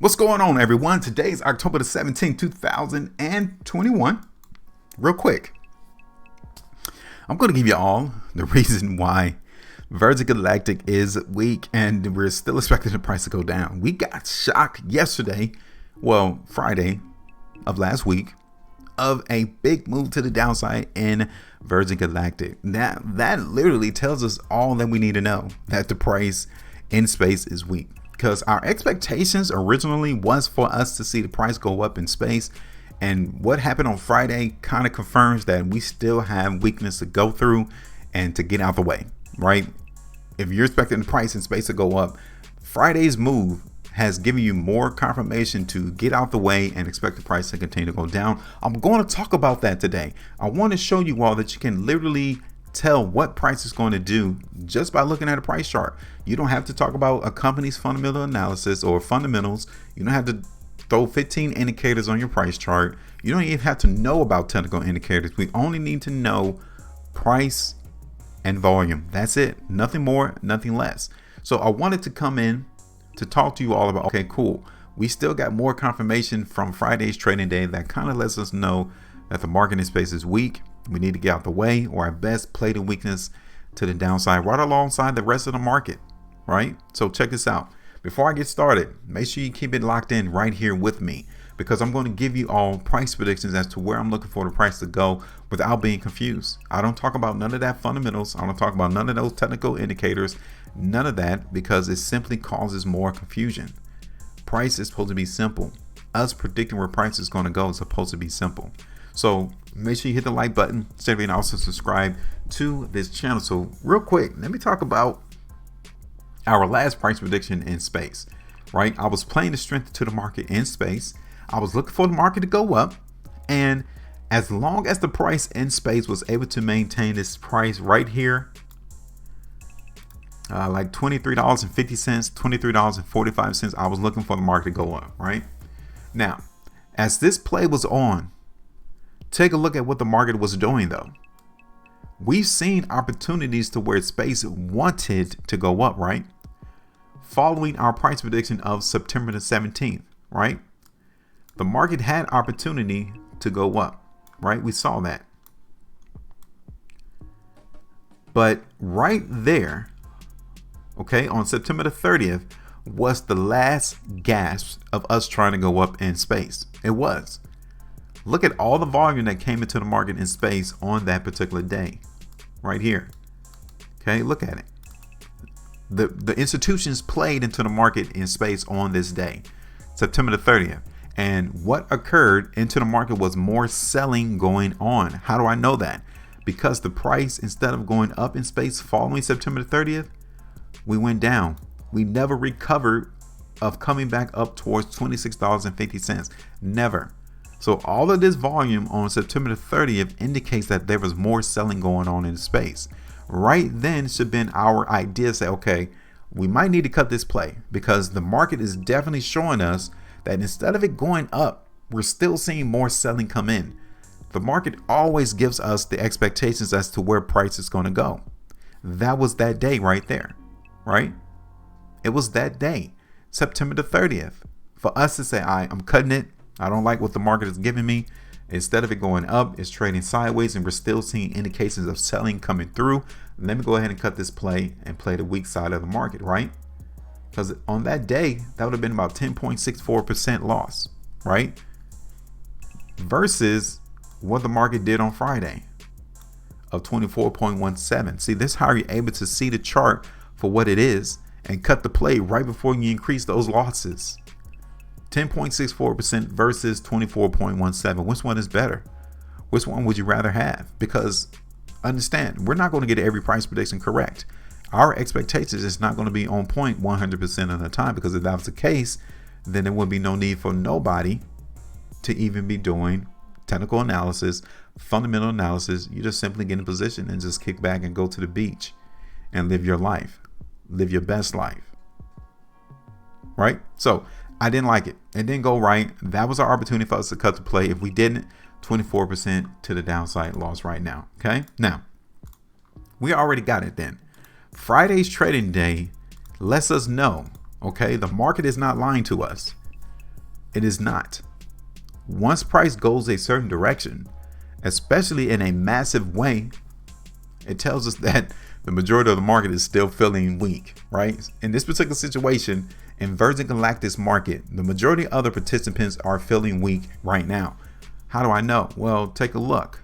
What's going on, everyone? Today's October the 17th, 2021. Real quick, I'm going to give you all the reason why Virgin Galactic is weak and we're still expecting the price to go down. We got shocked yesterday, well, Friday of last week, of a big move to the downside in Virgin Galactic. Now, that literally tells us all that we need to know, that the price in space is weak. Because our expectations originally was for us to see the price go up in space, and what happened on Friday kind of confirms that we still have weakness to go through and to get out the way, right? If you're expecting the price in space to go up, Friday's move has given you more confirmation to get out the way and expect the price to continue to go down. I'm going to talk about that today. I want to show you all that you can literally tell what price is going to do just by looking at a price chart. You don't have to talk about a company's fundamental analysis or fundamentals. You don't have to throw 15 indicators on your price chart. You don't even have to know about technical indicators. We only need to know price and volume. That's it. Nothing more, nothing less. So I wanted to come in to talk to you all about, okay, cool. We still got more confirmation from Friday's trading day that kind of lets us know that the market in space is weak. We need to get out the way, or at best play the weakness to the downside right alongside the rest of the market, right? So check this out. Before I get started, make sure you keep it locked in right here with me, because I'm going to give you all price predictions as to where I'm looking for the price to go without being confused. I don't talk about none of that fundamentals. I don't talk about none of those technical indicators, none of that, because it simply causes more confusion. Price is supposed to be simple. Us predicting where price is going to go is supposed to be simple. So make sure you hit the like button, and also subscribe to this channel. So real quick, let me talk about our last price prediction in space, right? I was playing the strength to the market in space. I was looking for the market to go up. And as long as the price in space was able to maintain this price right here, like $23.50, $23.45, I was looking for the market to go up, right? Now, as this play was on, take a look at what the market was doing though. We've seen opportunities to where space wanted to go up, right? Following our price prediction of September the 17th, right? The market had opportunity to go up, right? We saw that. But right there, okay, on September the 30th was the last gasp of us trying to go up in space. It was. Look at all the volume that came into the market in space on that particular day, right here. Okay, look at it. The institutions played into the market in space on this day, September the 30th. And what occurred into the market was more selling going on. How do I know that? Because the price, instead of going up in space following September the 30th, we went down. We never recovered of coming back up towards $26.50. Never. So all of this volume on September the 30th indicates that there was more selling going on in space. Right then should have been our idea to say, okay, we might need to cut this play, because the market is definitely showing us that instead of it going up, we're still seeing more selling come in. The market always gives us the expectations as to where price is going to go. That was that day right there, right? It was that day, September the 30th, for us to say, all right, I'm cutting it. I don't like what the market is giving me. Instead of it going up, it's trading sideways, and we're still seeing indications of selling coming through. Let me go ahead and cut this play and play the weak side of the market, right? Because on that day, that would have been about 10.64% loss, right? Versus what the market did on Friday of 24.17. See, this is how you're able to see the chart for what it is and cut the play right before you increase those losses. 10.64% versus 24.17. Which one is better? Which one would you rather have? Because understand, we're not going to get every price prediction correct. Our expectations is not going to be on point 100% of the time, because if that was the case, then there would be no need for nobody to even be doing technical analysis, fundamental analysis. You just simply get in position and just kick back and go to the beach and live your life, live your best life, right? So I didn't like it. It didn't go right. That was our opportunity for us to cut the play. If we didn't, 24% to the downside loss right now. Okay. Now we already got it then. Friday's trading day lets us know, okay, the market is not lying to us. It is not. Once price goes a certain direction, especially in a massive way, it tells us that the majority of the market is still feeling weak, right? In this particular situation, in Virgin Galactic's market, the majority of other participants are feeling weak right now. How do I know? Well, take a look.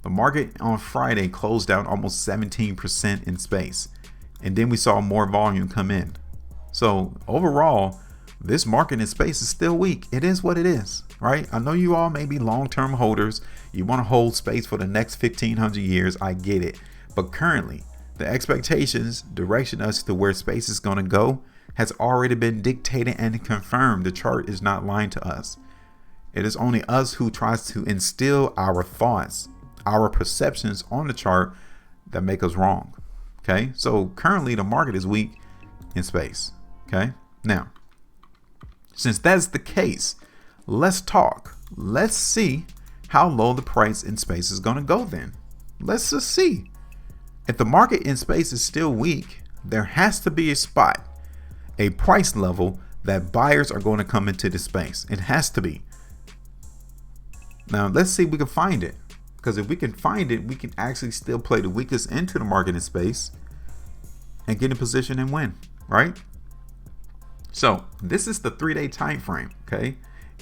The market on Friday closed down almost 17% in space, and then we saw more volume come in. So overall, this market in space is still weak. It is what it is, right? I know you all may be long-term holders. You want to hold space for the next 1,500 years. I get it. But currently, the expectations, direction as to where space is going to go has already been dictated and confirmed. The chart is not lying to us. It is only us who tries to instill our thoughts, our perceptions on the chart that make us wrong. Okay, so currently the market is weak in space. Okay, now, since that's the case, let's talk. Let's see how low the price in space is going to go then. Let's just see. If the market in space is still weak, there has to be a spot, a price level that buyers are going to come into the space. It has to be. Now, let's see if we can find it. Because if we can find it, we can actually still play the weakest into the market in space and get in position and win, right? So this is the 3-day time frame, okay?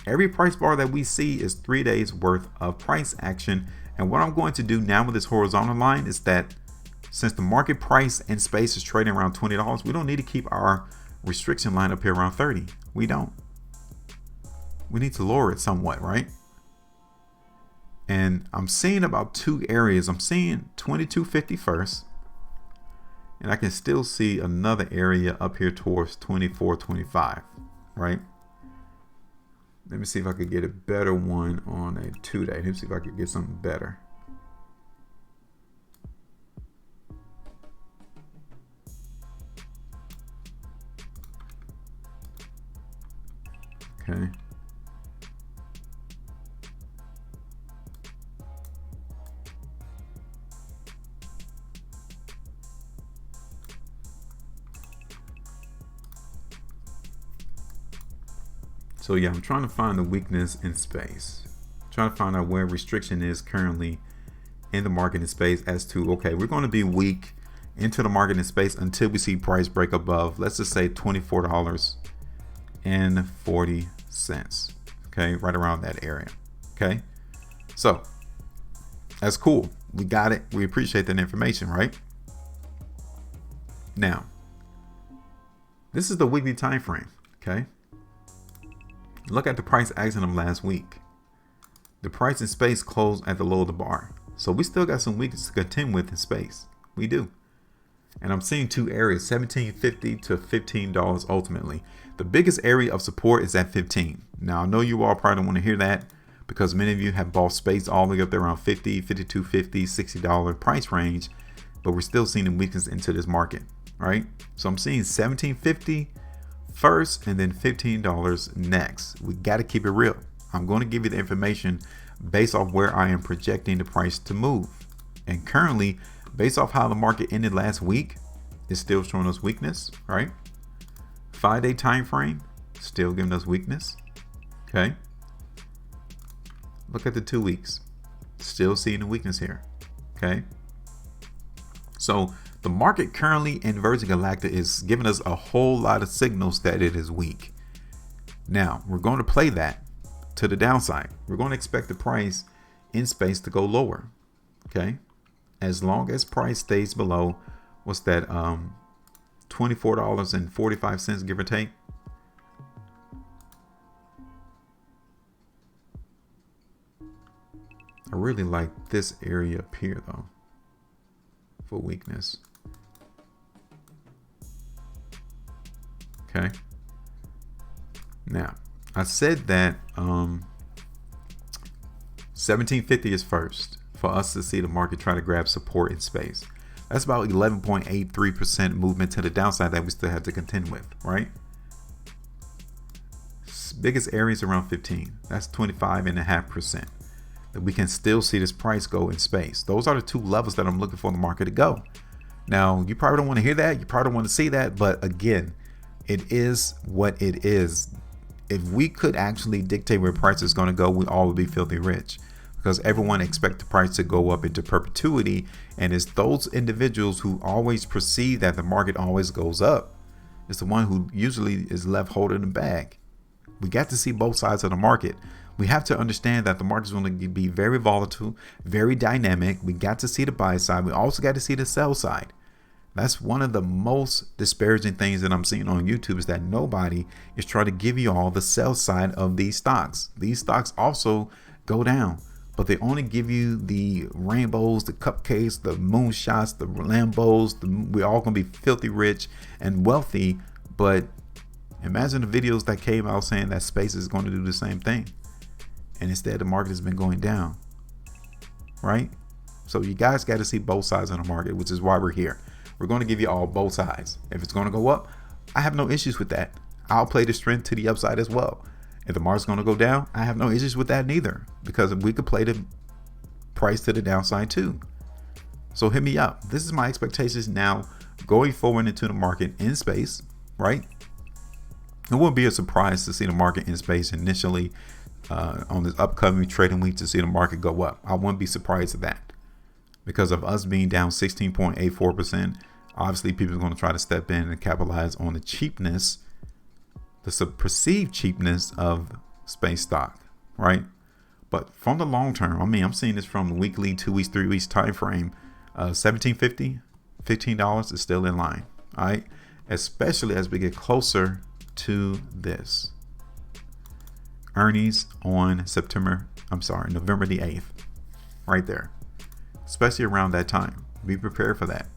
Every price bar that we see is 3 days worth of price action. And what I'm going to do now with this horizontal line is that since the market price in space is trading around $20, we don't need to keep our restriction line up here around 30. We don't. We need to lower it somewhat, right? And I'm seeing about 2 areas. I'm seeing 22.50 first. And I can still see another area up here towards 24.25, right? Let me see if I could get a better one on a 2-day. Let me see if I could get something better. Okay. So yeah, I'm trying to find the weakness in space. Trying to find out where restriction is currently in the market in space as to, okay, we're going to be weak into the market in space until we see price break above, let's just say $24.40. Okay, right around that area. Okay, so that's cool. We got it. We appreciate that information, right? Now, this is the weekly time frame. Okay, look at the price action of last week. The price in space closed at the low of the bar, so we still got some weakness to contend with in space. We do. And I'm seeing 2 areas, $17.50 to $15 ultimately. The biggest area of support is at 15. Now, I know you all probably don't want to hear that because many of you have bought space all the way up there around $50, $52.50, $60 price range, but we're still seeing a weakness into this market, right? So I'm seeing $17.50 first and then $15 next. We got to keep it real. I'm going to give you the information based off where I am projecting the price to move. And currently, based off how the market ended last week, it's still showing us weakness, right? 5-day time frame, still giving us weakness. Okay. Look at the 2 weeks, still seeing the weakness here. Okay. So the market currently in Virgin Galactic is giving us a whole lot of signals that it is weak. Now we're going to play that to the downside. We're going to expect the price in space to go lower. Okay. As long as price stays below, what's that, $24.45, give or take. I really like this area up here though for weakness. Okay. Now, I said that 1750 is first for us to see the market try to grab support in space. That's about 11.83% movement to the downside that we still have to contend with, right? Biggest areas around 15. That's 25.5%. That we can still see this price go in space. Those are the 2 levels that I'm looking for the market to go. Now, you probably don't want to hear that. You probably don't want to see that. But again, it is what it is. if we could actually dictate where price is going to go, we all would be filthy rich, because everyone expects the price to go up into perpetuity. And it's those individuals who always perceive that the market always goes up. It's the one who usually is left holding the bag. We got to see both sides of the market. We have to understand that the market is going to be very volatile, very dynamic. We got to see the buy side. We also got to see the sell side. That's one of the most disparaging things that I'm seeing on YouTube, is that nobody is trying to give you all the sell side of these stocks. These stocks also go down, but they only give you the rainbows, the cupcakes, the moonshots, the Lambos. We're all going to be filthy rich and wealthy. But imagine the videos that came out saying that space is going to do the same thing. And instead, the market has been going down, right? So you guys got to see both sides of the market, which is why we're here. We're going to give you all both sides. If it's going to go up, I have no issues with that. I'll play the strength to the upside as well. If the market's going to go down, I have no issues with that neither, because we could play the price to the downside too. So hit me up. This is my expectations now going forward into the market in space, right? It wouldn't be a surprise to see the market in space initially on this upcoming trading week, to see the market go up. I wouldn't be surprised at that. Because of us being down 16.84%, obviously people are going to try to step in and capitalize on the cheapness, the perceived cheapness of space stock, right? But from the long term, I mean, I'm seeing this from the weekly, 2 weeks, 3 weeks time frame. $17.50, $15 is still in line, all right? Especially as we get closer to this earnings on November the 8th, right there. Especially around that time. Be prepared for that.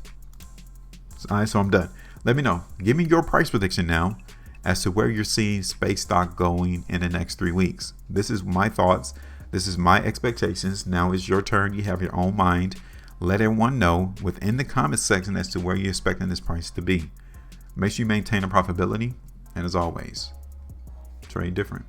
All right, so I'm done. Let me know. Give me your price prediction now as to where you're seeing space stock going in the next 3 weeks. This is my thoughts. This is my expectations. Now it's your turn. You have your own mind. Let everyone know within the comment section as to where you're expecting this price to be. Make sure you maintain a profitability. And as always, trade different.